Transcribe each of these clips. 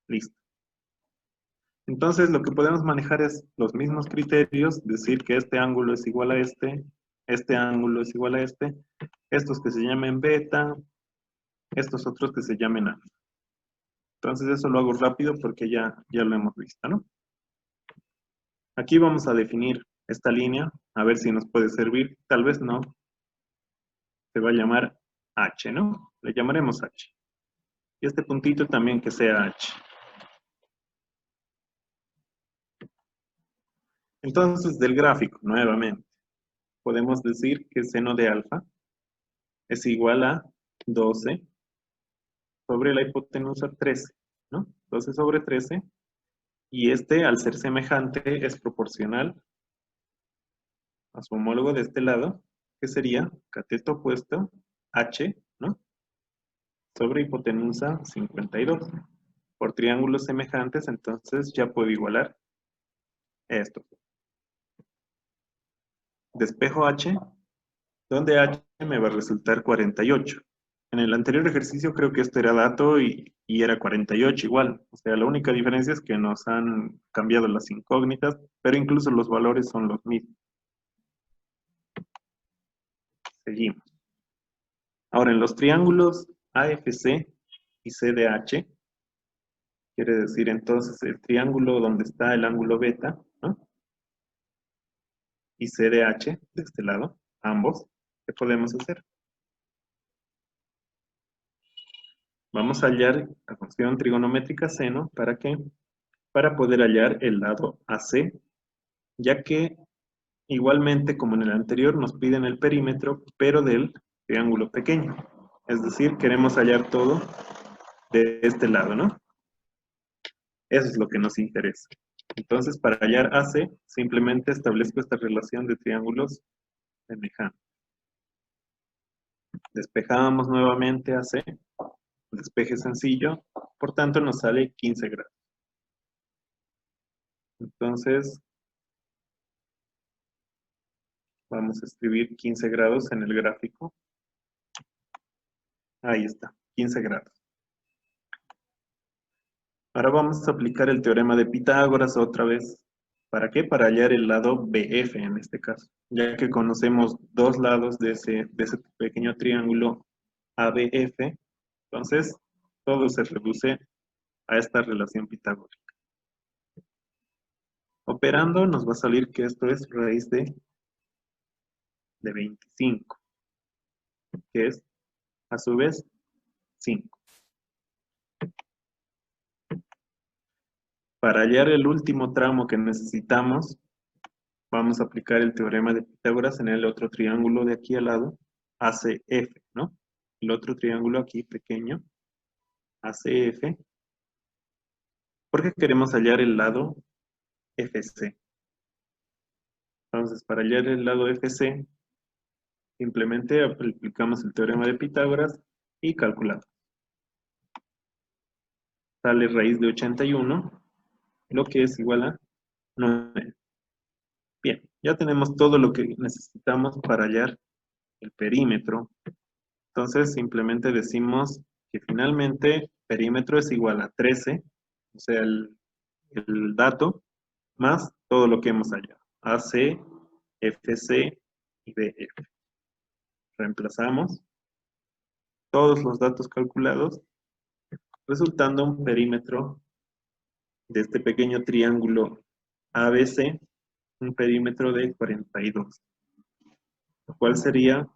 Listo. Entonces, lo que podemos manejar es los mismos criterios, decir que este ángulo es igual a este ángulo es igual a estos que se llamen beta, estos otros que se llamen alfa. Entonces, eso lo hago rápido porque ya lo hemos visto, ¿no? Aquí vamos a definir esta línea, a ver si nos puede servir, tal vez no. Se va a llamar H, ¿no? Le llamaremos H. Y este puntito también que sea H. Entonces, del gráfico, nuevamente, podemos decir que seno de alfa es igual a 12 sobre la hipotenusa 13, ¿no? 12 sobre 13, y este, al ser semejante, es proporcional a su homólogo de este lado, que sería cateto opuesto, H, ¿no? Sobre hipotenusa 52. Por triángulos semejantes, entonces ya puedo igualar esto. Despejo H, donde H me va a resultar 48. En el anterior ejercicio creo que esto era dato y era 48 igual. O sea, la única diferencia es que nos han cambiado las incógnitas, pero incluso los valores son los mismos. Seguimos. Ahora, en los triángulos AFC y CDH, quiere decir entonces el triángulo donde está el ángulo beta, ¿no? Y CDH, de este lado, ambos, ¿qué podemos hacer? Vamos a hallar la función trigonométrica seno, ¿para qué? Para poder hallar el lado AC, ya que igualmente como en el anterior nos piden el perímetro, pero del triángulo pequeño. Es decir, queremos hallar todo de este lado, ¿no? Eso es lo que nos interesa. Entonces, para hallar AC, simplemente establezco esta relación de triángulos semejantes. Despejamos nuevamente AC, despeje sencillo, por tanto nos sale 15 grados. Entonces, vamos a escribir 15 grados en el gráfico. Ahí está, 15 grados. Ahora vamos a aplicar el teorema de Pitágoras otra vez. ¿Para qué? Para hallar el lado BF en este caso, ya que conocemos dos lados de ese pequeño triángulo ABF, entonces todo se reduce a esta relación pitagórica. Operando nos va a salir que esto es raíz de 25, que es a su vez 5. Para hallar el último tramo que necesitamos, vamos a aplicar el teorema de Pitágoras en el otro triángulo de aquí al lado, ACF, ¿no? El otro triángulo aquí pequeño, ACF, porque queremos hallar el lado FC. Entonces, para hallar el lado FC, simplemente aplicamos el teorema de Pitágoras y calculamos. Sale raíz de 81, lo que es igual a 9. Bien, ya tenemos todo lo que necesitamos para hallar el perímetro. Entonces, simplemente decimos que finalmente perímetro es igual a 13, o sea, el dato, más todo lo que hemos hallado. AC, FC y BF. Reemplazamos todos los datos calculados, resultando un perímetro de este pequeño triángulo ABC, un perímetro de 42, lo cual sería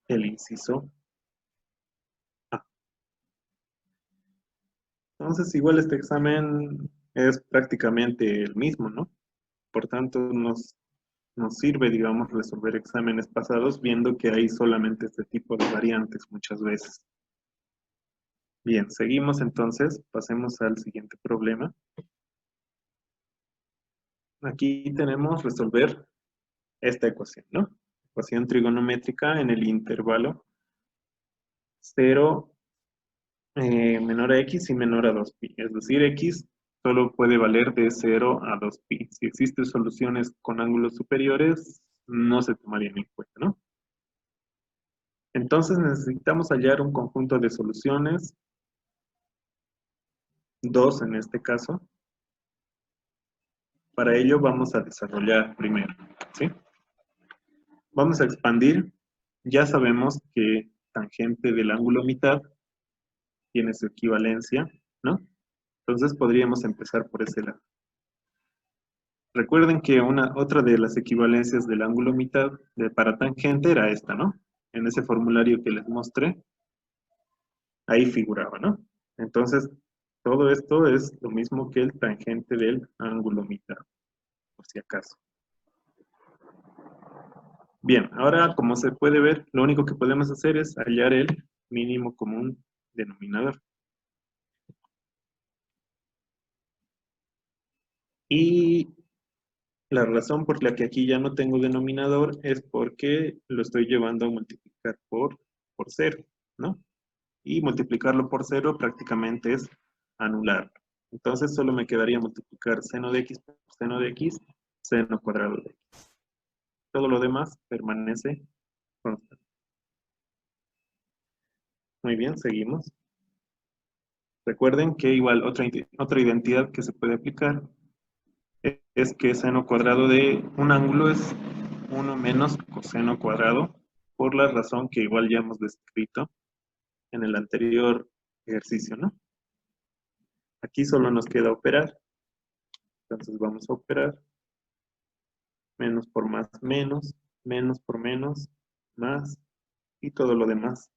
el inciso A. Entonces, igual este examen es prácticamente el mismo, ¿no? Por tanto, nos sirve, digamos, resolver exámenes pasados viendo que hay solamente este tipo de variantes muchas veces. Bien, seguimos entonces, pasemos al siguiente problema. Aquí tenemos resolver esta ecuación, ¿no? Ecuación trigonométrica en el intervalo 0 menor a x y menor a 2pi. Es decir, x solo puede valer de 0 a 2pi. Si existen soluciones con ángulos superiores, no se tomarían en cuenta, ¿no? Entonces necesitamos hallar un conjunto de soluciones 2 en este caso. Para ello vamos a desarrollar primero, ¿sí? Vamos a expandir. Ya sabemos que tangente del ángulo mitad tiene su equivalencia, ¿no? Entonces podríamos empezar por ese lado. Recuerden que otra de las equivalencias del ángulo mitad para tangente era esta, ¿no? En ese formulario que les mostré, ahí figuraba, ¿no? Entonces, todo esto es lo mismo que el tangente del ángulo mitad, por si acaso. Bien, ahora como se puede ver, lo único que podemos hacer es hallar el mínimo común denominador. Y la razón por la que aquí ya no tengo denominador es porque lo estoy llevando a multiplicar por 0, ¿no? Y multiplicarlo por 0 prácticamente es anular. Entonces solo me quedaría multiplicar seno de x por seno de x, seno cuadrado de x. Todo lo demás permanece constante. Muy bien, seguimos. Recuerden que igual otra identidad que se puede aplicar es que seno cuadrado de un ángulo es 1 menos coseno cuadrado, por la razón que igual ya hemos descrito en el anterior ejercicio, ¿no? Aquí solo nos queda operar. Entonces vamos a operar. Menos por más, menos por menos, más, y todo lo demás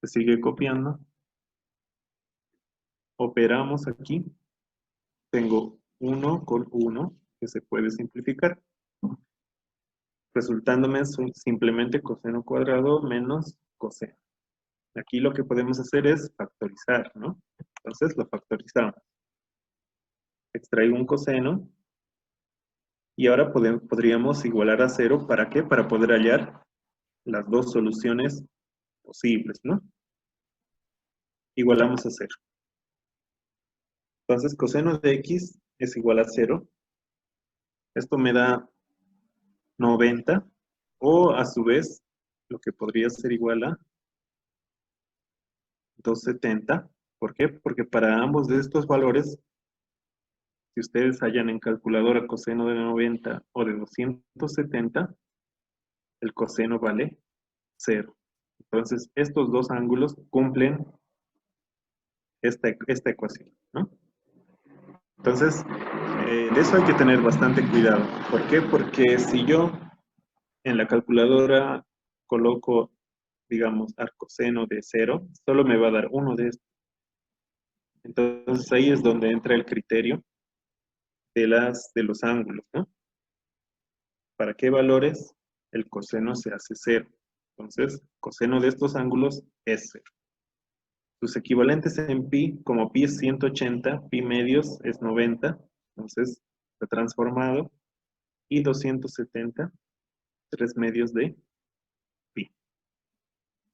se sigue copiando. Operamos aquí. Tengo 1 con 1, que se puede simplificar, resultándome simplemente coseno cuadrado menos coseno. Aquí lo que podemos hacer es factorizar, ¿no? Entonces lo factorizamos. Extraigo un coseno y ahora podríamos igualar a 0. ¿Para qué? Para poder hallar las dos soluciones posibles, ¿no? Igualamos a 0. Entonces coseno de x es igual a 0. Esto me da 90, o a su vez lo que podría ser igual a 270. ¿Por qué? Porque para ambos de estos valores, si ustedes hallan en calculadora coseno de 90 o de 270, el coseno vale 0. Entonces, estos dos ángulos cumplen esta ecuación, ¿no? Entonces, de eso hay que tener bastante cuidado. ¿Por qué? Porque si yo en la calculadora coloco, digamos, arcoseno de 0, solo me va a dar uno de estos. Entonces ahí es donde entra el criterio de los ángulos, ¿no? ¿Para qué valores el coseno se hace 0? Entonces, coseno de estos ángulos es 0. Sus equivalentes en pi, como pi es 180, pi medios es 90, entonces está transformado, y 270, 3 medios de pi.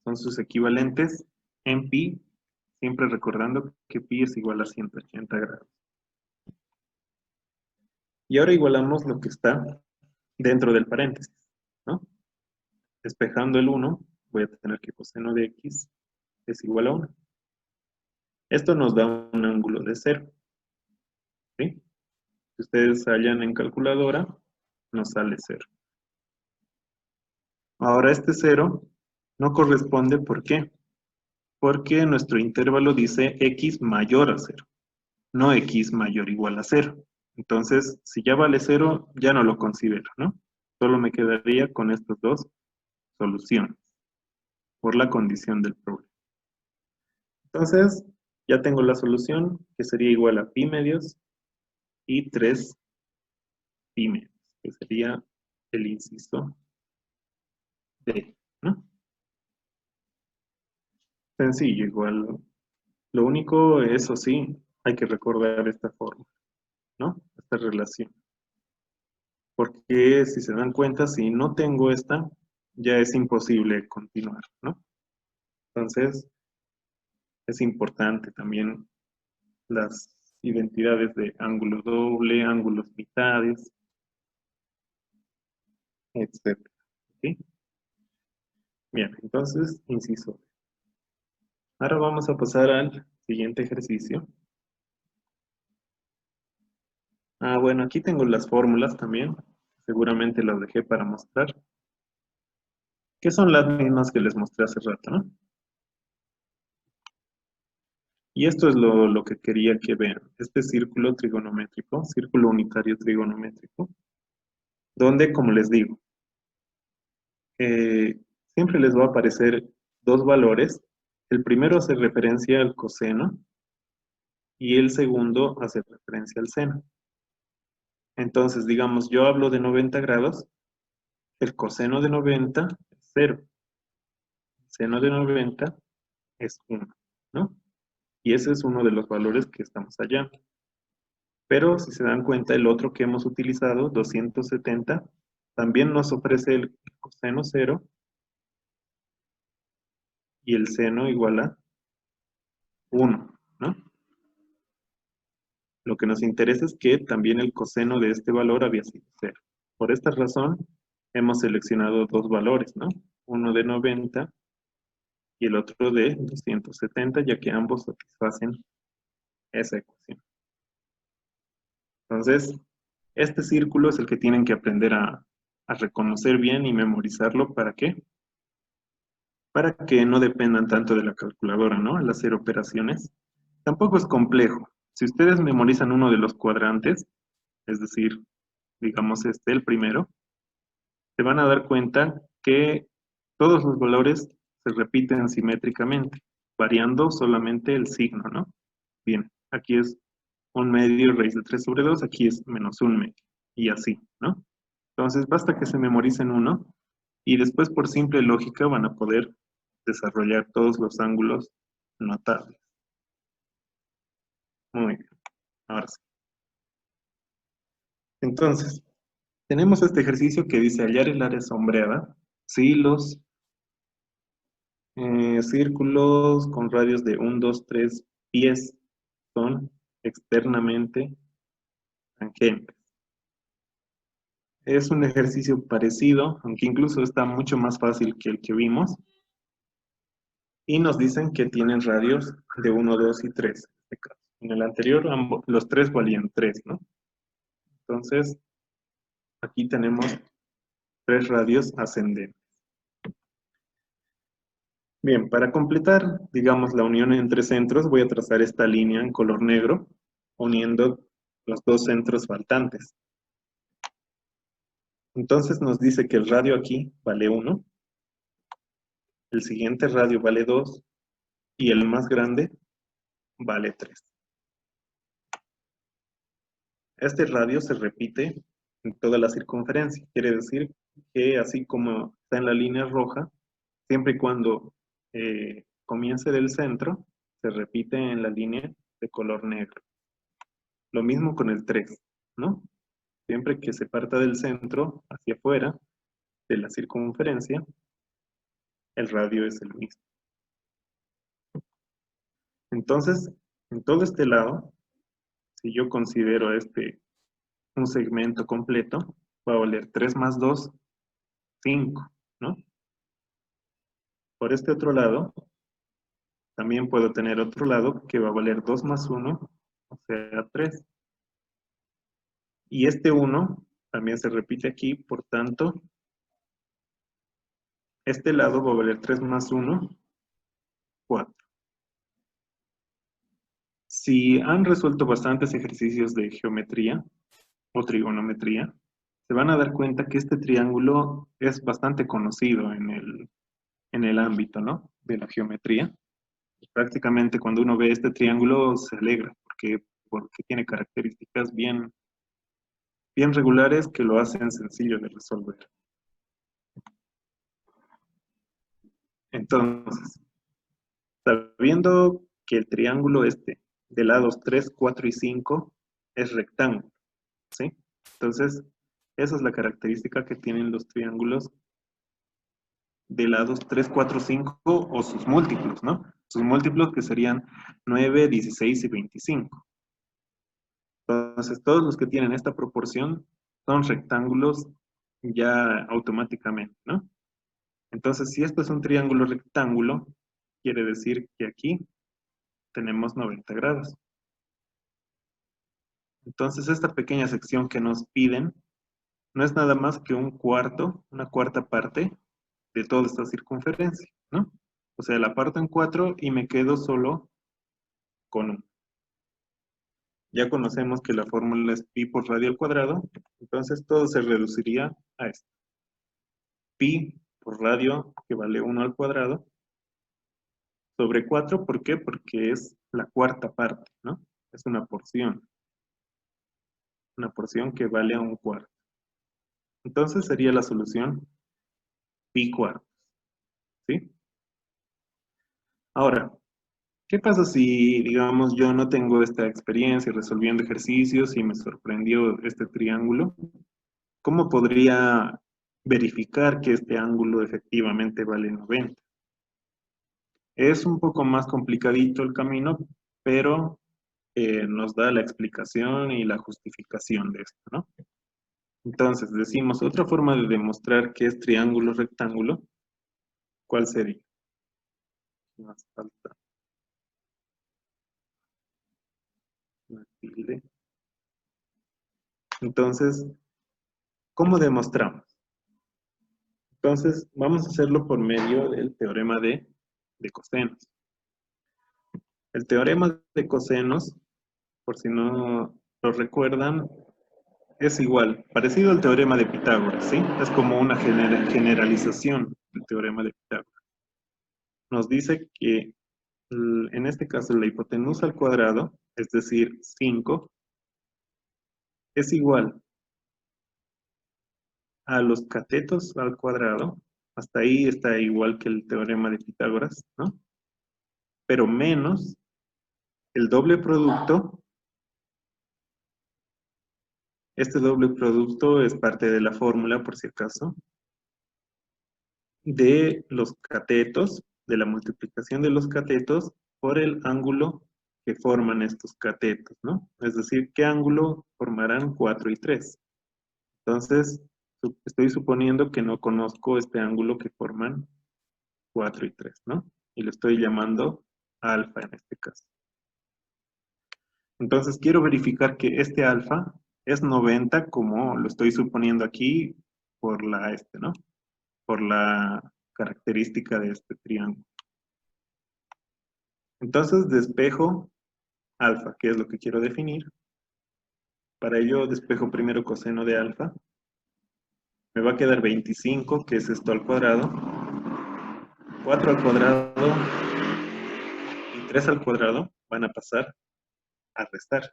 Son sus equivalentes en pi, siempre recordando que pi es igual a 180 grados. Y ahora igualamos lo que está dentro del paréntesis, ¿no? Despejando el 1, voy a tener que coseno de x es igual a 1. Esto nos da un ángulo de 0, ¿sí? Si ustedes hallan en calculadora, nos sale 0. Ahora este 0 no corresponde, ¿por qué? Porque nuestro intervalo dice x mayor a 0, no x mayor o igual a 0. Entonces, si ya vale 0, ya no lo considero, ¿no? Solo me quedaría con estas dos soluciones, por la condición del problema. Entonces, ya tengo la solución, que sería igual a pi medios y 3 pi medios, que sería el inciso D, ¿no? Sencillo, igual. Lo único, eso sí, hay que recordar esta forma, ¿no? Esta relación. Porque si se dan cuenta, si no tengo esta, ya es imposible continuar, ¿no? Entonces, es importante también las identidades de ángulo doble, ángulos mitades, etc. ¿Sí? Bien, entonces, inciso. Ahora vamos a pasar al siguiente ejercicio. Ah, bueno, aquí tengo las fórmulas también. Seguramente las dejé para mostrar. Que son las mismas que les mostré hace rato, ¿no? Y esto es lo que quería que vean. Este círculo trigonométrico, círculo unitario trigonométrico, donde, como les digo, eh, siempre les va a aparecer dos valores. El primero hace referencia al coseno y el segundo hace referencia al seno. Entonces, digamos, yo hablo de 90 grados, el coseno de 90 es 0, el seno de 90 es 1, ¿no? Y ese es uno de los valores que estamos hallando. Pero si se dan cuenta, el otro que hemos utilizado, 270, también nos ofrece el coseno 0 y el seno igual a 1, ¿no? Lo que nos interesa es que también el coseno de este valor había sido 0. Por esta razón, hemos seleccionado dos valores, ¿no? Uno de 90 y el otro de 270, ya que ambos satisfacen esa ecuación. Entonces, este círculo es el que tienen que aprender a reconocer bien y memorizarlo. ¿Para qué? Para que no dependan tanto de la calculadora, ¿no? Al hacer operaciones. Tampoco es complejo. Si ustedes memorizan uno de los cuadrantes, es decir, digamos este, el primero, se van a dar cuenta que todos los valores se repiten simétricamente, variando solamente el signo, ¿no? Bien, aquí es 1/2 raíz de 3 sobre 2, aquí es -1/2, y así, ¿no? Entonces basta que se memoricen uno, y después por simple lógica van a poder desarrollar todos los ángulos notables. Muy bien, ahora sí. Entonces, tenemos este ejercicio que dice hallar el área sombreada si los círculos con radios de 1, 2, 3 pies son externamente tangentes. Es un ejercicio parecido, aunque incluso está mucho más fácil que el que vimos. Y nos dicen que tienen radios de 1, 2 y 3. En este caso. En el anterior los tres valían 3, ¿no? Entonces, aquí tenemos 3 radios ascendentes. Bien, para completar, digamos, la unión entre centros, voy a trazar esta línea en color negro, uniendo los dos centros faltantes. Entonces nos dice que el radio aquí vale 1, el siguiente radio vale 2 y el más grande vale 3. Este radio se repite en toda la circunferencia. Quiere decir que así como está en la línea roja, siempre y cuando comience del centro, se repite en la línea de color negro. Lo mismo con el 3, ¿no? Siempre que se parta del centro hacia afuera de la circunferencia, el radio es el mismo. Entonces, en todo este lado, si yo considero este un segmento completo, va a valer 3 más 2, 5, ¿no? Por este otro lado, también puedo tener otro lado que va a valer 2 más 1, o sea, 3. Y este 1 también se repite aquí, por tanto, este lado va a valer 3 más 1, 4. Si han resuelto bastantes ejercicios de geometría o trigonometría, se van a dar cuenta que este triángulo es bastante conocido en el ámbito, ¿no? De la geometría. Prácticamente cuando uno ve este triángulo se alegra porque tiene características bien regulares que lo hacen sencillo de resolver. Entonces, sabiendo que el triángulo este de lados 3, 4 y 5 es rectángulo, ¿sí? Entonces, esa es la característica que tienen los triángulos de lados 3, 4, 5 o sus múltiplos, ¿no? Sus múltiplos que serían 9, 16 y 25. Entonces, todos los que tienen esta proporción son rectángulos ya automáticamente, ¿no? Entonces, si esto es un triángulo rectángulo, quiere decir que aquí tenemos 90 grados. Entonces, esta pequeña sección que nos piden no es nada más que un cuarto, una cuarta parte de toda esta circunferencia, ¿no? O sea, la parto en 4 y me quedo solo con 1. Ya conocemos que la fórmula es pi por radio al cuadrado, entonces todo se reduciría a esto. Pi por radio, que vale 1 al cuadrado, sobre 4, ¿por qué? Porque es la cuarta parte, ¿no? Es una porción que vale a un cuarto. Entonces sería la solución pi cuartos, ¿sí? Ahora, ¿qué pasa si, digamos, yo no tengo esta experiencia resolviendo ejercicios y me sorprendió este triángulo? ¿Cómo podría verificar que este ángulo efectivamente vale 90? Es un poco más complicadito el camino, pero nos da la explicación y la justificación de esto, ¿no? Entonces, decimos, otra forma de demostrar que es triángulo rectángulo, ¿cuál sería? Más falta una tilde. Entonces, ¿cómo demostramos? Entonces, vamos a hacerlo por medio del teorema de cosenos. El teorema de cosenos, por si no lo recuerdan, es igual, parecido al teorema de Pitágoras, ¿sí? Es como una generalización del teorema de Pitágoras. Nos dice que, en este caso, la hipotenusa al cuadrado, es decir, 5, es igual a los catetos al cuadrado. Hasta ahí está igual que el teorema de Pitágoras, ¿no? Pero menos el doble producto. Este doble producto es parte de la fórmula, por si acaso, de los catetos, de la multiplicación de los catetos por el ángulo que forman estos catetos, ¿no? Es decir, ¿qué ángulo formarán 4 y 3? Entonces, estoy suponiendo que no conozco este ángulo que forman 4 y 3, ¿no? Y lo estoy llamando alfa en este caso. Entonces, quiero verificar que este alfa es 90 como lo estoy suponiendo aquí por la ¿no? Por la característica de este triángulo. Entonces despejo alfa, que es lo que quiero definir. Para ello despejo primero coseno de alfa. Me va a quedar 25, que es esto al cuadrado. 4 al cuadrado y 3 al cuadrado van a pasar a restar.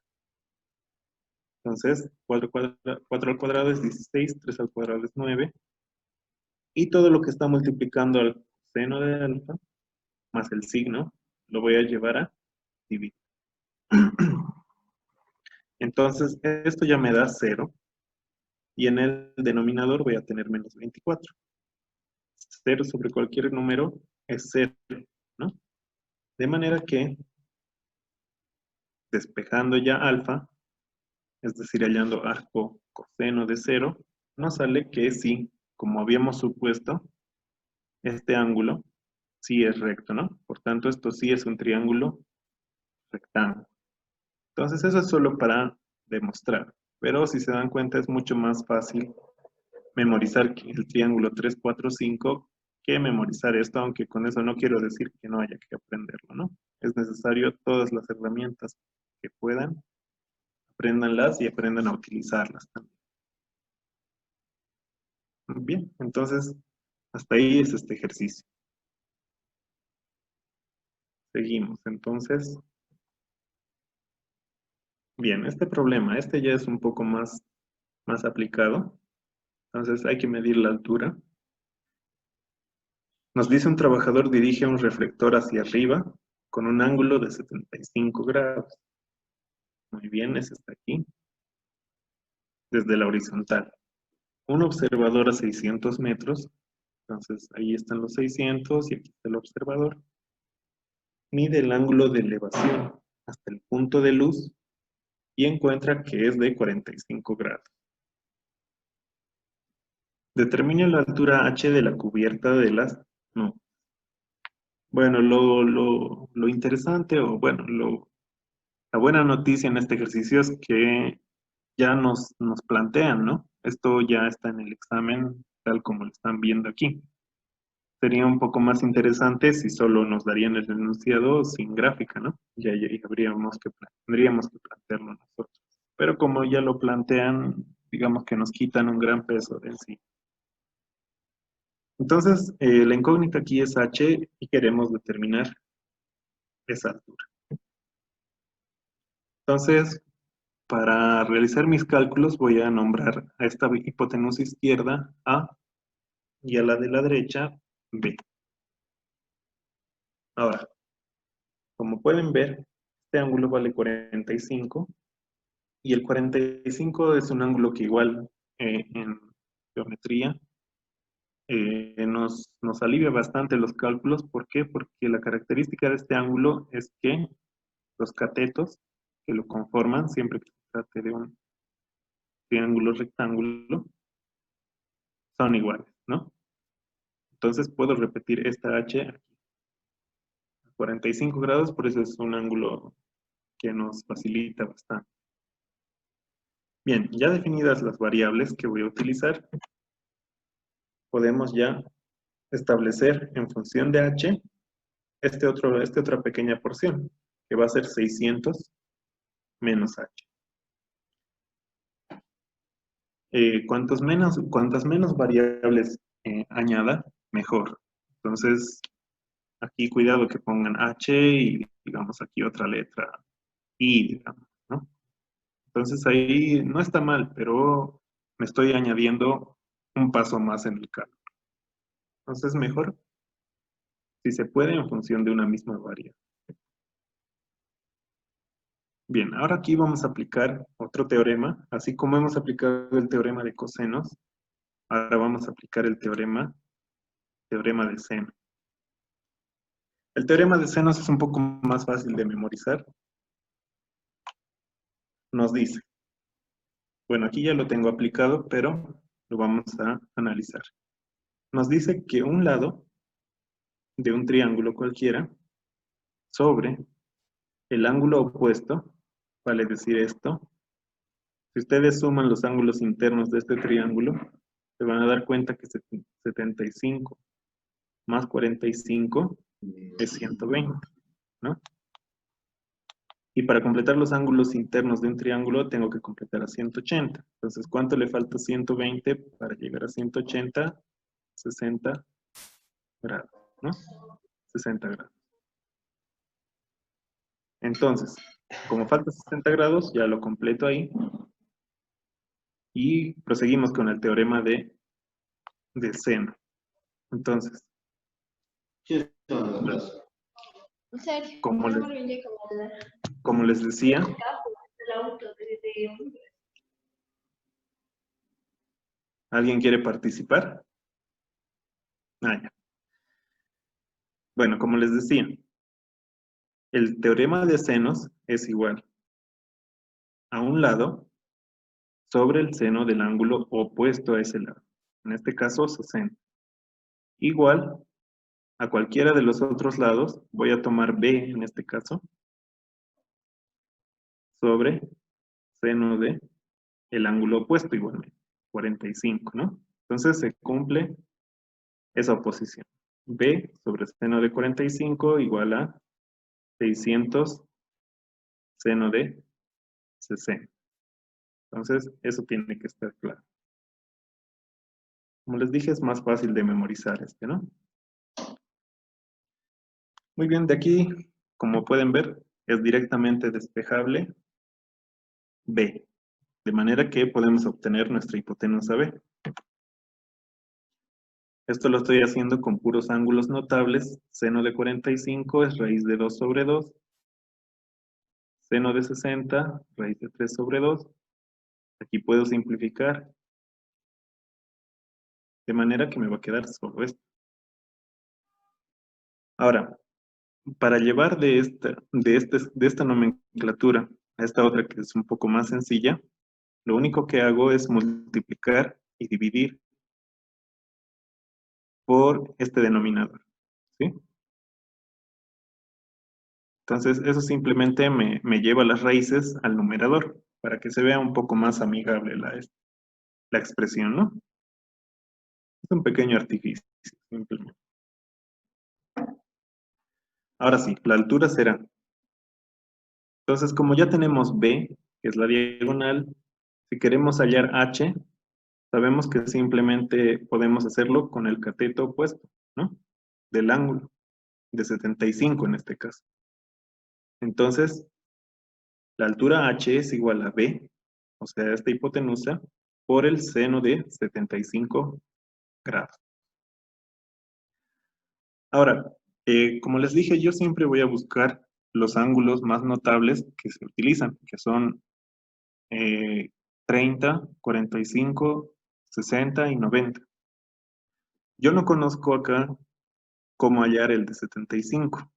Entonces, 4 al cuadrado es 16, 3 al cuadrado es 9. Y todo lo que está multiplicando al seno de alfa, más el signo, lo voy a llevar a dividir. Entonces, esto ya me da 0. Y en el denominador voy a tener menos 24. 0 sobre cualquier número es 0, ¿no? De manera que, despejando ya alfa, es decir, hallando arco coseno de 0, nos sale que sí, como habíamos supuesto, este ángulo sí es recto, ¿no? Por tanto, esto sí es un triángulo rectángulo. Entonces, eso es solo para demostrar. Pero si se dan cuenta, es mucho más fácil memorizar el triángulo 3, 4, 5 que memorizar esto, aunque con eso no quiero decir que no haya que aprenderlo, ¿no? Es necesario todas las herramientas que puedan, apréndanlas y aprendan a utilizarlas también. Bien, entonces, hasta ahí es este ejercicio. Seguimos, entonces. Bien, este problema, este ya es un poco más aplicado. Entonces hay que medir la altura. Nos dice un trabajador dirige un reflector hacia arriba con un ángulo de 75 grados. Muy bien, ese está aquí. Desde la horizontal. Un observador a 600 metros. Entonces ahí están los 600 y aquí está el observador. Mide el ángulo de elevación hasta el punto de luz y encuentra que es de 45 grados. Determine la altura h de la cubierta de las nubes. Bueno, lo interesante, o bueno, la buena noticia en este ejercicio es que ya nos plantean, ¿no? Esto ya está en el examen, tal como lo están viendo aquí. Sería un poco más interesante si solo nos darían el enunciado sin gráfica, ¿no? Ya tendríamos que plantearlo nosotros. Pero como ya lo plantean, digamos que nos quitan un gran peso de en sí. Entonces, la incógnita aquí es h y queremos determinar esa altura. Entonces, para realizar mis cálculos voy a nombrar a esta hipotenusa izquierda A y a la de la derecha B. Ahora, como pueden ver, este ángulo vale 45 y el 45 es un ángulo que igual en geometría nos alivia bastante los cálculos. ¿Por qué? Porque la característica de este ángulo es que los catetos que lo conforman, siempre que se trate de un triángulo rectángulo, son iguales, ¿no? Entonces puedo repetir esta h aquí. 45 grados, por eso es un ángulo que nos facilita bastante. Bien, ya definidas las variables que voy a utilizar, podemos ya establecer en función de h esta otra pequeña porción, que va a ser 600 menos h. Cuantas menos variables añada, mejor. Entonces, aquí cuidado que pongan h y digamos aquí otra letra i, digamos, ¿no? Entonces ahí no está mal, pero me estoy añadiendo un paso más en el cálculo. Entonces mejor, si se puede, en función de una misma variable. Bien, ahora aquí vamos a aplicar otro teorema. Así como hemos aplicado el teorema de cosenos, ahora vamos a aplicar el teorema de seno. El teorema de senos es un poco más fácil de memorizar. Nos dice, bueno, aquí ya lo tengo aplicado, pero lo vamos a analizar. Nos dice que un lado de un triángulo cualquiera sobre el ángulo opuesto, vale decir esto, si ustedes suman los ángulos internos de este triángulo, se van a dar cuenta que 75 más 45 es 120, ¿no? Y para completar los ángulos internos de un triángulo tengo que completar a 180. Entonces, ¿cuánto le falta a 120 para llegar a 180? 60 grados, ¿no? 60 grados. Entonces, como falta 60 grados, ya lo completo ahí. Y proseguimos con el teorema de seno. Entonces, como les decía, ¿alguien quiere participar? Ya. Bueno, como les decía, el teorema de senos es igual a un lado sobre el seno del ángulo opuesto a ese lado. En este caso, 60. Igual a cualquiera de los otros lados, voy a tomar B en este caso, sobre seno de el ángulo opuesto igualmente, 45, ¿no? Entonces se cumple esa oposición. B sobre seno de 45 igual a 600 seno de 60. Entonces, eso tiene que estar claro. Como les dije, es más fácil de memorizar este, ¿no? Muy bien, de aquí, como pueden ver, es directamente despejable B, de manera que podemos obtener nuestra hipotenusa B. Esto lo estoy haciendo con puros ángulos notables. Seno de 45 es raíz de 2 sobre 2. Seno de 60, raíz de 3 sobre 2. Aquí puedo simplificar, de manera que me va a quedar solo esto. Ahora, para llevar de esta nomenclatura a esta otra que es un poco más sencilla, lo único que hago es multiplicar y dividir por este denominador, ¿sí? Entonces, eso simplemente me lleva las raíces al numerador. para que se vea un poco más amigable la expresión, ¿no? Es un pequeño artificio, simplemente. Ahora sí, la altura será. Entonces, como ya tenemos B, que es la diagonal, si queremos hallar H, sabemos que simplemente podemos hacerlo con el cateto opuesto, ¿no? Del ángulo, de 75 en este caso. Entonces, la altura H es igual a B, o sea, esta hipotenusa, por el seno de 75 grados. Ahora, como les dije, yo siempre voy a buscar los ángulos más notables que se utilizan, que son 30, 45, 60 y 90. Yo no conozco acá cómo hallar el de 75.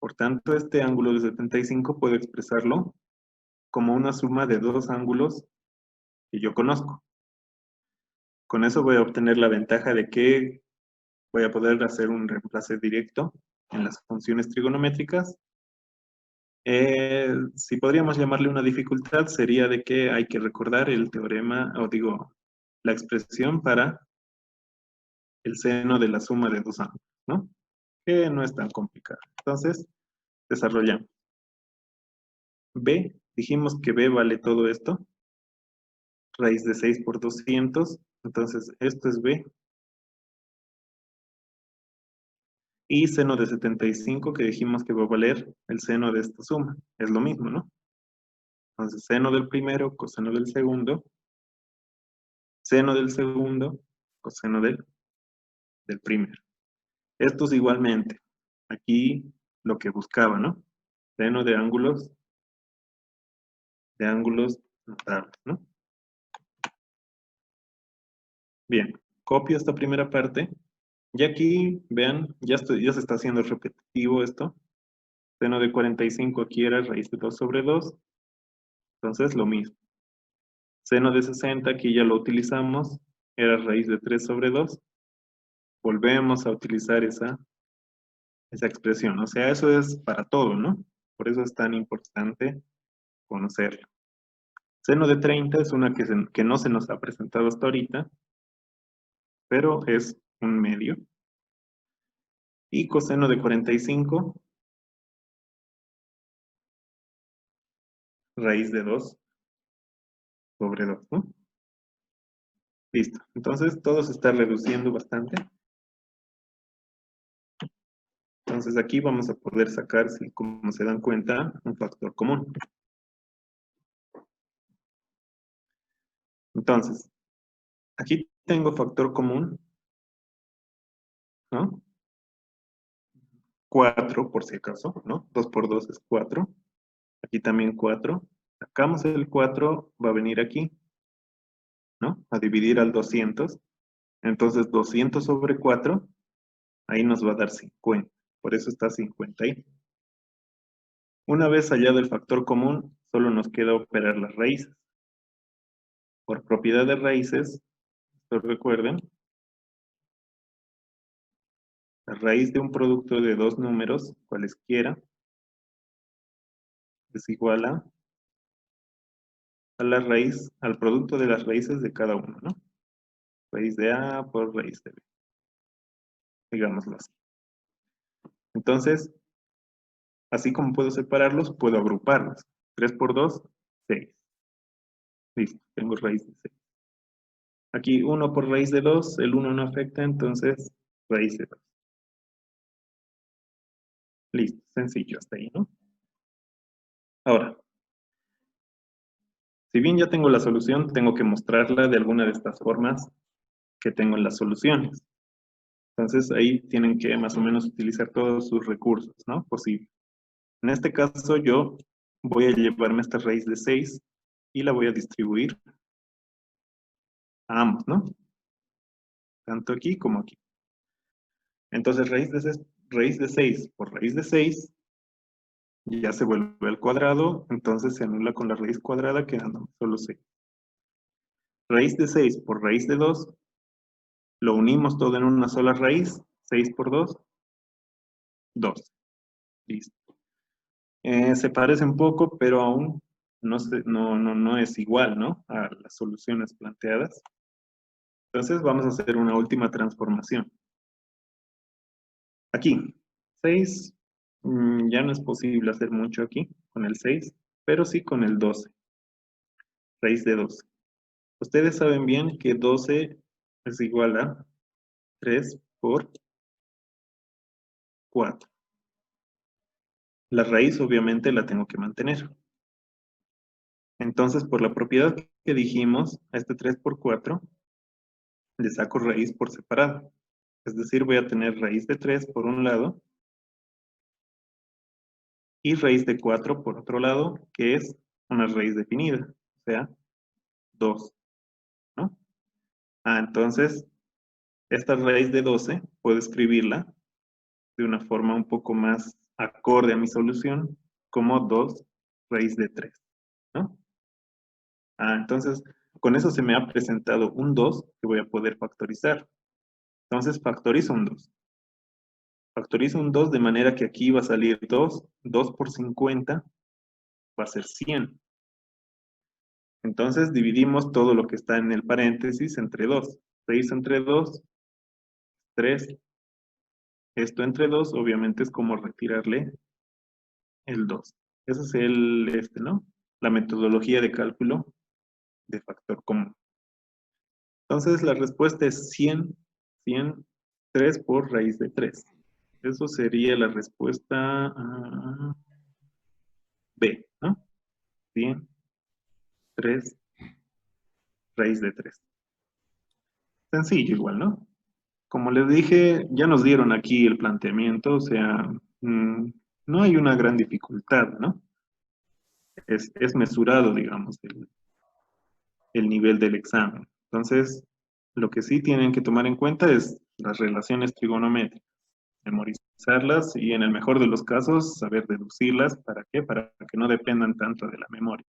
Por tanto, este ángulo de 75 puedo expresarlo como una suma de dos ángulos que yo conozco. Con eso voy a obtener la ventaja de que voy a poder hacer un reemplace directo en las funciones trigonométricas. Si podríamos llamarle una dificultad, sería de que hay que recordar el teorema, o digo, la expresión para el seno de la suma de dos ángulos, ¿no? Que no es tan complicado. Entonces, desarrollamos. B, dijimos que B vale todo esto, raíz de 6 por 200, entonces esto es B. Y seno de 75, que dijimos que va a valer el seno de esta suma, es lo mismo, ¿no? Entonces, seno del primero, coseno del segundo, seno del segundo, coseno del primero. Estos igualmente, aquí lo que buscaba, ¿no? Seno de ángulos notables, ¿no? Bien, copio esta primera parte. Y aquí, vean, ya se está haciendo repetitivo esto. Seno de 45 aquí era raíz de 2 sobre 2. Entonces, lo mismo. Seno de 60 aquí ya lo utilizamos. Era raíz de 3 sobre 2. Volvemos a utilizar esa expresión. O sea, eso es para todo, ¿no? Por eso es tan importante conocerlo. Seno de 30 es una que no se nos ha presentado hasta ahorita, pero es un medio. Y coseno de 45, raíz de 2 sobre 2, ¿no? Listo. Entonces todo se está reduciendo bastante. Entonces aquí vamos a poder sacar, como se dan cuenta, un factor común. Entonces, aquí tengo factor común, ¿no? 4 por si acaso, ¿no? 2 por 2 es 4. Aquí también 4. Sacamos el 4, va a venir aquí, ¿no? A dividir al 200. Entonces 200 sobre 4, ahí nos va a dar 50. Por eso está 50 ahí. Una vez hallado el factor común, solo nos queda operar las raíces. Por propiedad de raíces, recuerden, la raíz de un producto de dos números, cualesquiera, es igual a la raíz, al producto de las raíces de cada uno, ¿no? Raíz de A por raíz de B. Digámoslo así. Entonces, así como puedo separarlos, puedo agruparlos. 3 por 2, 6. Listo, tengo raíz de 6. Aquí 1 por raíz de 2, el 1 no afecta, entonces raíz de 2. Listo, sencillo hasta ahí, ¿no? Ahora, si bien ya tengo la solución, tengo que mostrarla de alguna de estas formas que tengo en las soluciones. Entonces ahí tienen que más o menos utilizar todos sus recursos, ¿no? Posible. En este caso yo voy a llevarme esta raíz de 6 y la voy a distribuir a ambos, ¿no? Tanto aquí como aquí. Entonces raíz de 6 por raíz de 6 ya se vuelve al cuadrado, entonces se anula con la raíz cuadrada quedando solo 6. Raíz de 6 por raíz de 2, lo unimos todo en una sola raíz, 6 por 2, 2. Listo. Se parece un poco, pero aún no es igual, ¿no? A las soluciones planteadas. Entonces vamos a hacer una última transformación. Aquí, 6, ya no es posible hacer mucho aquí con el 6, pero sí con el 12, raíz de 12. Ustedes saben bien que 12 es igual a 3 por 4. La raíz obviamente la tengo que mantener. Entonces, por la propiedad que dijimos, a este 3 por 4, le saco raíz por separado. Es decir, voy a tener raíz de 3 por un lado y raíz de 4 por otro lado, que es una raíz definida, o sea, 2, ¿no? Entonces, esta raíz de 12 puedo escribirla de una forma un poco más acorde a mi solución, como 2 raíz de 3, ¿no? Entonces, con eso se me ha presentado un 2 que voy a poder factorizar. Entonces, factorizo un 2. Factorizo un 2 de manera que aquí va a salir 2, 2 por 50 va a ser 100. Entonces, dividimos todo lo que está en el paréntesis entre 2. 6 entre 2, 3. Esto entre 2, obviamente es como retirarle el 2. Ese es ¿no? La metodología de cálculo de factor común. Entonces, la respuesta es 100, 100, 3 por raíz de 3. Eso sería la respuesta B, ¿no? 100, 3, raíz de 3. Sencillo igual, ¿no? Como les dije, ya nos dieron aquí el planteamiento, o sea, no hay una gran dificultad, ¿no? Es mesurado, digamos, el nivel del examen. Entonces, lo que sí tienen que tomar en cuenta es las relaciones trigonométricas, memorizarlas y en el mejor de los casos saber deducirlas. ¿Para qué? Para que no dependan tanto de la memoria.